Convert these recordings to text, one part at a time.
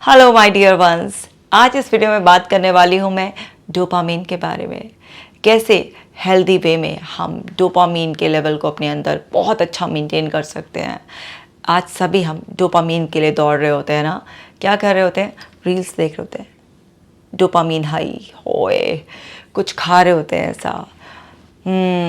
Hello my dear ones, आज इस video में बात करने वाली हूँ मैं डोपामीन के बारे में। कैसे हेल्दी वे में हम डोपामीन के लेवल को अपने अंदर बहुत अच्छा मेंटेन कर सकते हैं। आज सभी हम डोपामीन के लिए दौड़ रहे होते हैं ना। क्या कर रहे होते हैं? रील्स देख रहे होते हैं, डोपामीन हाई होए, कुछ खा रहे होते हैं ऐसा,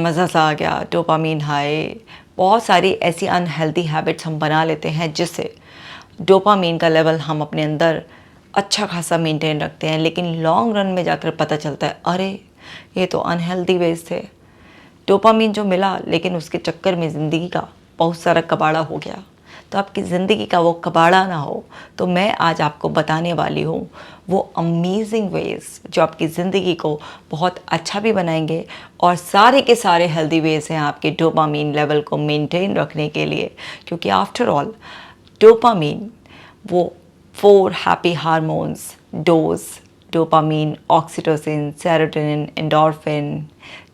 मज़ा सा आ गया, डोपामीन हाई। बहुत सारी ऐसी अनहेल्दी हैबिट्स हम बना लेते हैं जिससे डोपामीन का लेवल हम अपने अंदर अच्छा खासा मेंटेन रखते हैं, लेकिन लॉन्ग रन में जाकर पता चलता है अरे ये तो अनहेल्दी वेज थे। डोपामीन जो मिला लेकिन उसके चक्कर में ज़िंदगी का बहुत सारा कबाड़ा हो गया। तो आपकी ज़िंदगी का वो कबाड़ा ना हो, तो मैं आज आपको बताने वाली हूँ वो अमेजिंग वेज़ जो आपकी ज़िंदगी को बहुत अच्छा भी बनाएंगे और सारे के सारे हेल्दी वेज़ हैं आपके डोपामीन लेवल को मेंटेन रखने के लिए। क्योंकि आफ्टर ऑल डोपामीन वो 4 happy hormones, DOSE, dopamine, oxytocin, serotonin, endorphin,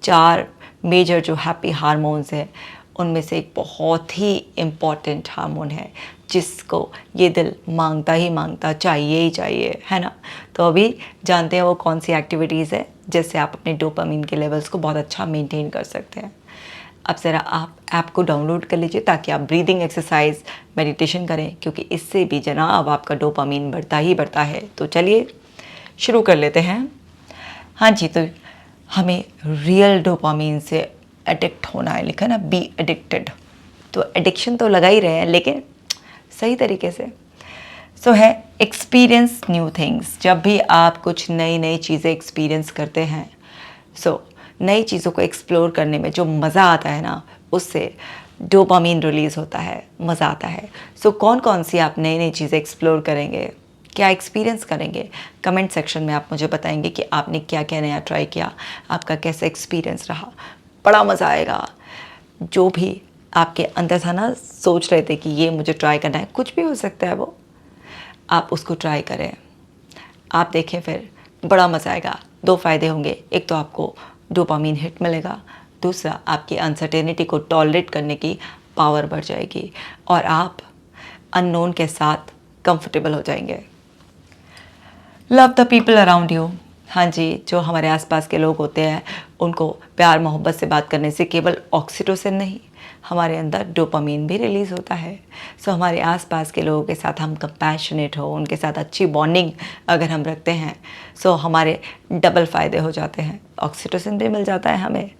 4 major जो हैप्पी हार्मोन्स हैं उनमें से एक बहुत ही इम्पॉर्टेंट हार्मोन है जिसको ये दिल मांगता ही मांगता चाहिए ही चाहिए, है ना। तो अभी जानते हैं वो कौन सी एक्टिविटीज़ है जिससे आप अपने डोपामीन के लेवल्स को बहुत अच्छा मेंटेन कर सकते हैं। अब ज़रा आप ऐप को डाउनलोड कर लीजिए ताकि आप ब्रीदिंग एक्सरसाइज, मेडिटेशन करें, क्योंकि इससे भी जनाब आपका डोपामीन बढ़ता ही बढ़ता है। तो चलिए शुरू कर लेते हैं। हाँ जी, तो हमें रियल डोपामीन से एडिक्ट होना है, लिखा ना बी एडिक्टेड। तो एडिक्शन तो लगा ही रहे हैं लेकिन सही तरीके से। सो है एक्सपीरियंस न्यू थिंग्स। जब भी आप कुछ नई नई चीज़ें एक्सपीरियंस करते हैं, नई चीज़ों को एक्सप्लोर करने में जो मज़ा आता है ना, उससे डोपामीन रिलीज़ होता है, मज़ा आता है। कौन कौन सी आप नई नई चीज़ें एक्सप्लोर करेंगे, क्या एक्सपीरियंस करेंगे, कमेंट सेक्शन में आप मुझे बताएंगे कि आपने क्या क्या नया ट्राई किया, आपका कैसा एक्सपीरियंस रहा। बड़ा मज़ा आएगा। जो भी आपके अंदर था ना, सोच रहे थे कि ये मुझे ट्राई करना है, कुछ भी हो सकता है वो, आप उसको ट्राई करें, आप देखें, फिर बड़ा मज़ा आएगा। 2 फ़ायदे होंगे, एक तो आपको डोपामीन हिट मिलेगा, दूसरा आपकी अनसर्टेनिटी को टॉलरेट करने की पावर बढ़ जाएगी और आप अननोन के साथ कंफर्टेबल हो जाएंगे। Love the people around you. हाँ जी, जो हमारे आसपास के लोग होते हैं उनको प्यार मोहब्बत से बात करने से केवल ऑक्सीटोसिन नहीं, हमारे अंदर डोपामीन भी रिलीज़ होता है। हमारे आसपास के लोगों के साथ हम कंपैशनेट हो, उनके साथ अच्छी बॉन्डिंग अगर हम रखते हैं, हमारे डबल फ़ायदे हो जाते हैं। ऑक्सीटोसिन भी मिल जाता है हमें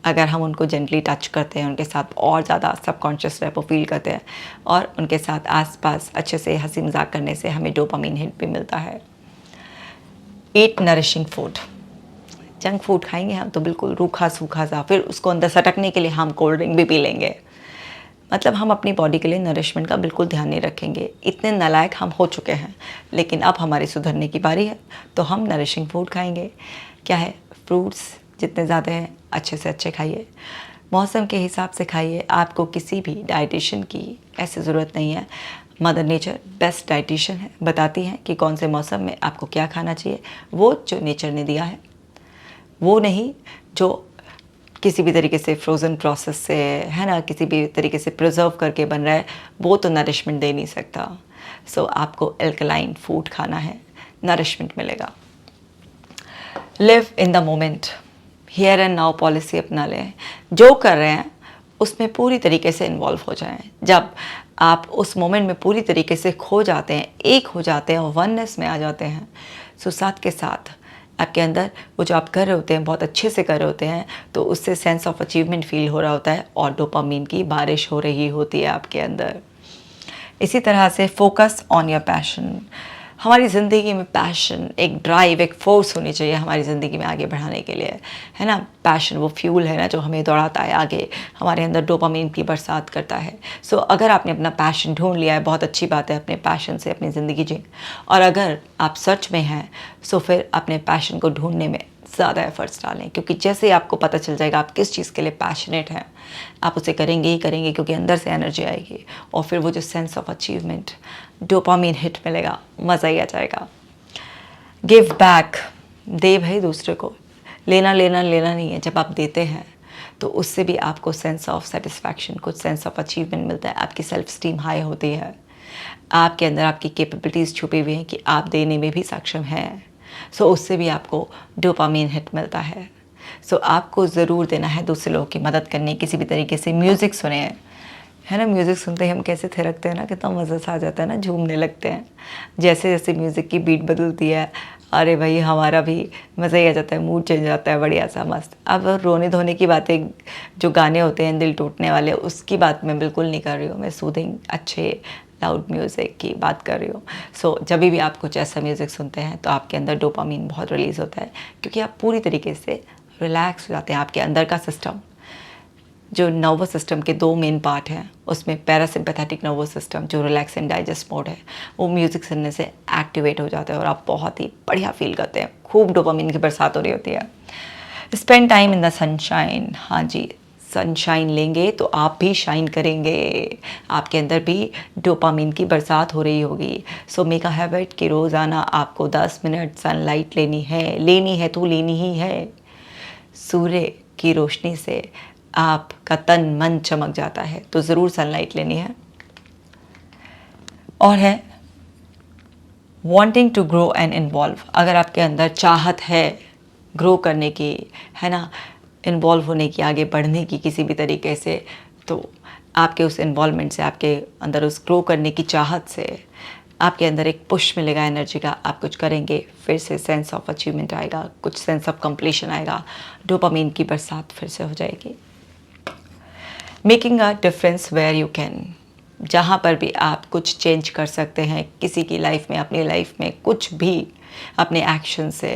अगर हम उनको जेंटली टच करते हैं, उनके साथ और ज़्यादा सबकॉन्शियस रेपो फील करते हैं, और उनके साथ आसपास अच्छे से हंसी मजाक करने से हमें डोपामीन हिट भी मिलता है। ईट नरिशिंग फूड। जंक फूड खाएंगे हम तो बिल्कुल रूखा सूखा सा, फिर उसको अंदर सटकने के लिए हम कोल्ड ड्रिंक भी पी लेंगे। मतलब हम अपनी बॉडी के लिए नरिशमेंट का बिल्कुल ध्यान नहीं रखेंगे। इतने नालायक हम हो चुके हैं, लेकिन अब हमारी सुधरने की बारी है, तो हम नरिशिंग फूड खाएंगे। क्या है? फ्रूट्स जितने ज़्यादा हैं अच्छे से अच्छे खाइए, मौसम के हिसाब से खाइए। आपको किसी भी डाइटिशियन की ऐसी ज़रूरत नहीं है। मदर नेचर बेस्ट डाइटिशियन है, बताती हैं कि कौन से मौसम में आपको क्या खाना चाहिए। वो जो नेचर ने दिया है, वो नहीं जो किसी भी तरीके से फ्रोज़न प्रोसेस से, है ना, किसी भी तरीके से प्रिजर्व करके बन रहा है, वो तो नरिशमेंट दे नहीं सकता। आपको एल्कलाइन फूड खाना है, नरिशमेंट मिलेगा। Live in the moment, here and now policy अपना लें। जो कर रहे हैं उसमें पूरी तरीके से इन्वॉल्व हो जाएं। जब आप उस मोमेंट में पूरी तरीके से खो जाते हैं, एक हो जाते हैं और वननेस में आ जाते हैं, साथ के साथ आपके अंदर वो जो आप कर रहे होते हैं बहुत अच्छे से कर रहे होते हैं, तो उससे सेंस ऑफ अचीवमेंट फील हो रहा होता है और डोपामीन की बारिश हो रही होती है आपके अंदर। इसी तरह से फोकस ऑन योर पैशन। हमारी ज़िंदगी में पैशन, एक ड्राइव, एक फोर्स होनी चाहिए हमारी ज़िंदगी में आगे बढ़ाने के लिए, है ना। पैशन वो फ्यूल है ना जो हमें दौड़ाता है आगे, हमारे अंदर डोपामीन की बरसात करता है। अगर आपने अपना पैशन ढूंढ लिया है, बहुत अच्छी बात है, अपने पैशन से अपनी ज़िंदगी जिए। और अगर आप सर्च में हैं, फिर अपने पैशन को ढूंढने में ज़्यादा एफर्ट्स डालें, क्योंकि जैसे ही आपको पता चल जाएगा आप किस चीज़ के लिए पैशनेट हैं, आप उसे करेंगे ही करेंगे, क्योंकि अंदर से एनर्जी आएगी और फिर वो जो sense of achievement, dopamine hit मिलेगा, मज़ा ही आ जाएगा। गिव बैक, दे भाई दूसरे को। लेना लेना लेना नहीं है। जब आप देते हैं तो उससे भी आपको सेंस ऑफ सेटिस्फैक्शन, कुछ सेंस ऑफ अचीवमेंट मिलता है, आपकी सेल्फ स्टीम हाई होती है। आपके अंदर आपकी कैपेबिलिटीज़ छुपी हुई हैं कि आप देने में भी सक्षम हैं। सो उससे भी आपको डोपामीन हिट मिलता है। सो आपको ज़रूर देना है दूसरे लोगों की मदद करने, किसी भी तरीके से म्यूज़िक सुने, है ना। म्यूज़िक सुनते ही हम कैसे थिरकते हैं ना, कितना मज़ा सा आ जाता है ना, झूमने लगते हैं। जैसे जैसे म्यूज़िक की बीट बदलती है, अरे भाई हमारा भी मज़ा ही आ जाता है, मूड चेंज हो जाता है, बढ़िया सा मस्त। अब रोने धोने की बातें, जो गाने होते हैं दिल टूटने वाले, उसकी बात मैं बिल्कुल नहीं कर रही हूँ। मैं सूदिंग अच्छे लाउड म्यूज़िक की बात कर रही हूँ। सो जब भी आप कुछ ऐसा म्यूज़िक सुनते हैं तो आपके अंदर डोपामीन बहुत रिलीज़ होता है, क्योंकि आप पूरी तरीके से रिलैक्स हो जाते हैं। आपके अंदर का सिस्टम, जो नर्वस सिस्टम के दो मेन पार्ट हैं, उसमें पैरासिम्पैथेटिक नर्वस सिस्टम जो रिलैक्स एंड डाइजेस्ट मोड है, वो म्यूज़िक सुनने से एक्टिवेट हो जाता है और आप बहुत ही बढ़िया फील करते हैं। खूब डोपामिन की बरसात हो रही होती है। Spend time in the sunshine. हाँ जी, सनशाइन लेंगे तो आप भी शाइन करेंगे, आपके अंदर भी डोपामिन की बरसात हो रही होगी। सो मेक अ हैबिट कि रोज़ाना आपको 10 मिनट सनलाइट लेनी है तो लेनी ही है। सूर्य की रोशनी से आपका तन मन चमक जाता है, तो ज़रूर सनलाइट लेनी है। और है wanting to grow and involve. अगर आपके अंदर चाहत है ग्रो करने की, है ना, इन्वॉल्व होने की, आगे बढ़ने की किसी भी तरीके से, तो आपके उस इन्वॉल्वमेंट से, आपके अंदर उस ग्रो करने की चाहत से आपके अंदर एक पुश मिलेगा एनर्जी का। आप कुछ करेंगे, फिर से सेंस ऑफ अचीवमेंट आएगा, कुछ सेंस ऑफ कंप्लीशन आएगा, डोपामिन की बरसात फिर से हो जाएगी। Making a difference where you can. जहाँ पर भी आप कुछ चेंज कर सकते हैं किसी की लाइफ में, अपनी लाइफ में, कुछ भी अपने एक्शन से,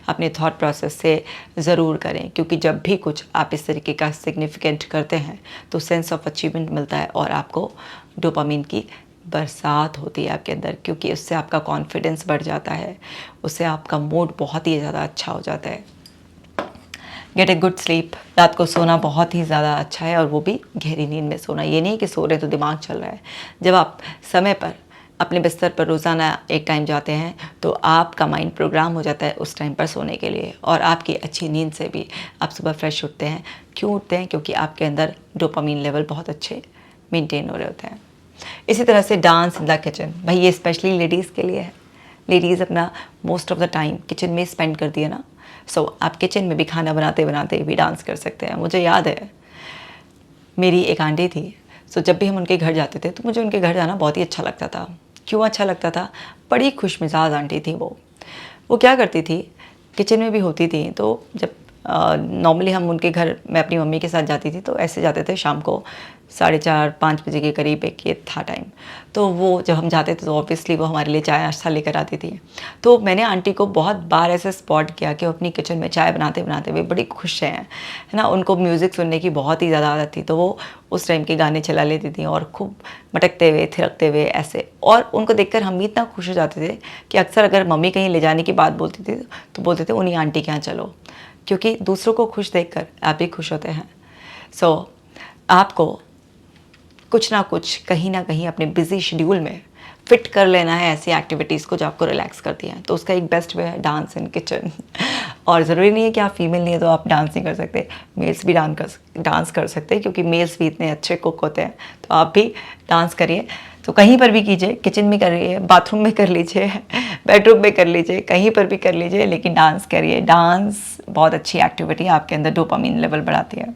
अपने थॉट प्रोसेस से ज़रूर करें, क्योंकि जब भी कुछ आप इस तरीके का सिग्निफिकेंट करते हैं तो सेंस ऑफ अचीवमेंट मिलता है और आपको डोपामिन की बरसात होती है आपके अंदर, क्योंकि उससे आपका कॉन्फिडेंस बढ़ जाता है, उससे आपका मूड बहुत ही ज़्यादा अच्छा हो जाता है। Gate a good sleep. रात को सोना बहुत ही ज़्यादा अच्छा है, और वो भी गहरी नींद में सोना। ये नहीं कि सो रहे तो दिमाग चल रहा है। जब आप समय पर अपने बिस्तर पर रोज़ाना एक टाइम जाते हैं तो आपका माइंड प्रोग्राम हो जाता है उस टाइम पर सोने के लिए, और आपकी अच्छी नींद से भी आप सुबह फ्रेश उठते हैं। क्यों उठते हैं? क्योंकि आपके अंदर डोपामीन लेवल बहुत अच्छे मेंटेन हो रहे होते हैं। इसी तरह से डांस इन द किचन, भाई ये स्पेशली लेडीज़ के लिए है। लेडीज़ अपना most of the time kitchen में स्पेंड करती है ना। सो आप किचन में भी खाना बनाते बनाते भी डांस कर सकते हैं। मुझे याद है, मेरी एक आंटी थी, सो जब भी हम उनके घर जाते थे तो मुझे उनके घर जाना बहुत ही अच्छा लगता था। क्यों अच्छा लगता था? बड़ी खुशमिजाज आंटी थी वो क्या करती थी, किचन में भी होती थी। तो जब नॉर्मली हम उनके घर, मैं अपनी मम्मी के साथ जाती थी, तो ऐसे जाते थे शाम को 4:30-5 बजे के करीब, एक ये था टाइम। तो वो जब हम जाते थे तो ऑब्वियसली वो हमारे लिए चाय नाश्ता लेकर आती थी। तो मैंने आंटी को बहुत बार ऐसे स्पॉट किया कि वो अपनी किचन में चाय बनाते बनाते हुए बड़ी खुश हैं, है ना। उनको म्यूज़िक सुनने की बहुत ही ज़्यादा आदत थी, तो वो उस टाइम के गाने चला लेती थी और खूब मटकते हुए थिरकते हुए ऐसे। और उनको देखकर हम भी इतना खुश हो जाते थे कि अक्सर अगर मम्मी कहीं ले जाने की बात बोलती थी तो बोलते थे उन्हीं आंटी के यहाँ चलो, क्योंकि दूसरों को खुश देखकर आप भी खुश होते हैं। सो आपको कुछ ना कुछ कहीं ना कहीं अपने बिजी शेड्यूल में फिट कर लेना है ऐसी एक्टिविटीज़ को जो आपको रिलैक्स करती हैं। तो उसका एक बेस्ट वे है डांस इन किचन। और ज़रूरी नहीं है कि आप फीमेल नहीं है तो आप डांस नहीं कर सकते, मेल्स भी डांस कर सकते हैं, क्योंकि मेल्स भी इतने अच्छे कुक होते हैं। तो आप भी डांस करिए, तो कहीं पर भी कीजिए, किचन में करिए, बाथरूम में कर लीजिए, बेडरूम में कर लीजिए, कहीं पर भी कर लीजिए, लेकिन डांस करिए। डांस बहुत अच्छी एक्टिविटी है, आपके अंदर डोपामिन लेवल बढ़ाती है।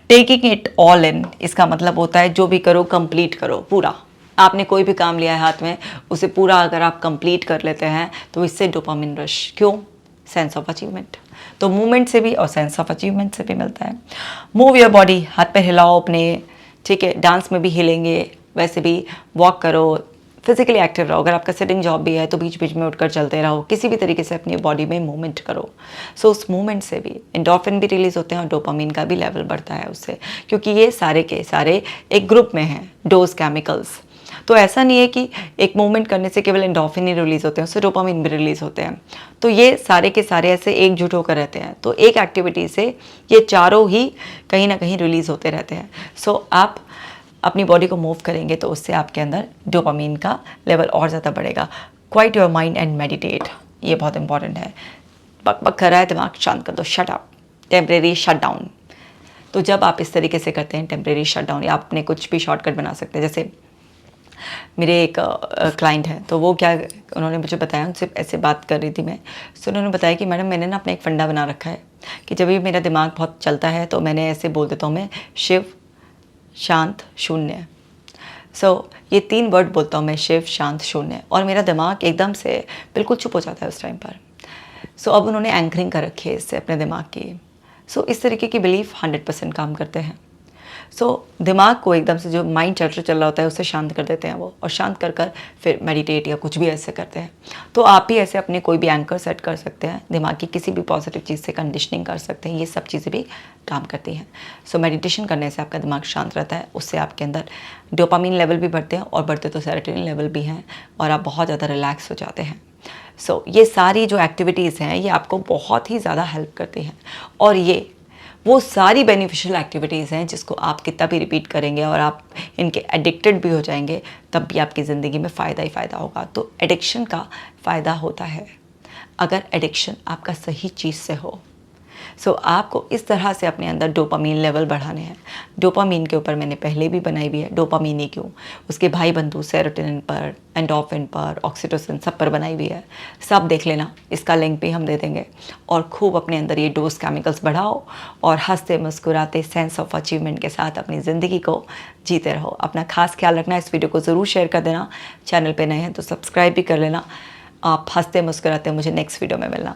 टेकिंग इट ऑल इन, इसका मतलब होता है जो भी करो कंप्लीट करो पूरा। आपने कोई भी काम लिया है हाथ में, उसे पूरा अगर आप कंप्लीट कर लेते हैं तो इससे डोपामिन रश। क्यों? Sense of achievement. तो मूवमेंट से भी और सेंस ऑफ अचीवमेंट से भी मिलता है। मूव योर बॉडी, हाथ पैर हिलाओ अपने, ठीक है। डांस में भी हिलेंगे, वैसे भी वॉक करो, फिजिकली एक्टिव रहो। अगर आपका सिटिंग जॉब भी है तो बीच बीच में उठकर चलते रहो, किसी भी तरीके से अपनी बॉडी में मूवमेंट करो। सो उस मूवमेंट से भी एंडोर्फिन भी रिलीज होते हैं और डोपामिन का भी लेवल बढ़ता है उससे, क्योंकि ये सारे के सारे एक ग्रुप में हैं, डोज केमिकल्स। तो ऐसा नहीं है कि एक मूवमेंट करने से केवल एंडोर्फिन ही रिलीज होते हैं, उससे डोपामिन भी रिलीज होते हैं। तो ये सारे के सारे ऐसे एकजुट होकर रहते हैं। तो एक एक्टिविटी से ये चारों ही कहीं ना कहीं रिलीज होते रहते हैं। सो आप अपनी बॉडी को मूव करेंगे तो उससे आपके अंदर डोपामिन का लेवल और ज़्यादा बढ़ेगा। Quite your mind and meditate, ये बहुत इंपॉर्टेंट है। बक बक कर रहा है दिमाग, शांत कर दो, shut up, temporary shut down. तो जब आप इस तरीके से करते हैं टेम्परेरी शट डाउन, या आप अपने कुछ भी शॉर्टकट बना सकते हैं। जैसे मेरे एक क्लाइंट हैं, तो वो क्या, उन्होंने मुझे बताया, उनसे ऐसे बात कर रही थी मैं, तो उन्होंने बताया कि मैडम मैंने ना अपना एक फंडा बना रखा है कि जब भी मेरा दिमाग बहुत चलता है तो मैंने ऐसे बोल देता हूँ, मैं शिव शांत शून्य। ये 3 वर्ड बोलता हूँ मैं, शिव शांत शून्य, और मेरा दिमाग एकदम से बिल्कुल चुप हो जाता है उस टाइम पर। अब उन्होंने एंकरिंग कर रखी है इससे अपने दिमाग की। इस तरीके की बिलीफ 100% काम करते हैं। दिमाग को एकदम से जो माइंड चल रहा होता है उसे शांत कर देते हैं वो, और शांत कर कर फिर मेडिटेट या कुछ भी ऐसे करते हैं। तो आप भी ऐसे अपने कोई भी एंकर सेट कर सकते हैं, दिमाग की किसी भी पॉजिटिव चीज़ से कंडीशनिंग कर सकते हैं, ये सब चीज़ें भी काम करती हैं। मेडिटेशन करने से आपका दिमाग शांत रहता है, उससे आपके अंदर डोपामीन लेवल भी बढ़ते हैं, और बढ़ते तो सेरोटोनिन लेवल भी हैं, और आप बहुत ज़्यादा रिलैक्स हो जाते हैं। ये सारी जो एक्टिविटीज़ हैं ये आपको बहुत ही ज़्यादा हेल्प करती हैं, और ये वो सारी बेनिफिशियल एक्टिविटीज़ हैं जिसको आप कितना भी रिपीट करेंगे और आप इनके एडिक्टेड भी हो जाएंगे, तब भी आपकी ज़िंदगी में फ़ायदा ही फ़ायदा होगा। तो एडिक्शन का फ़ायदा होता है अगर एडिक्शन आपका सही चीज़ से हो। आपको इस तरह से अपने अंदर डोपामीन लेवल बढ़ाने हैं। डोपामीन के ऊपर मैंने पहले भी बनाई हुई है, डोपामीन ही क्यों, उसके भाई बंधु सेरोटोनिन पर, एंडोर्फिन पर, ऑक्सीटोसिन सब पर बनाई हुई है। सब देख लेना, इसका लिंक भी हम दे देंगे। और खूब अपने अंदर ये डोज केमिकल्स बढ़ाओ, और हंसते मुस्कुराते सेंस ऑफ अचीवमेंट के साथ अपनी ज़िंदगी को जीते रहो। अपना खास ख्याल रखना। इस वीडियो को ज़रूर शेयर कर देना। चैनल पर नए हैं तो सब्सक्राइब भी कर लेना। आप हंसते मुस्कुराते मुझे नेक्स्ट वीडियो में मिलना।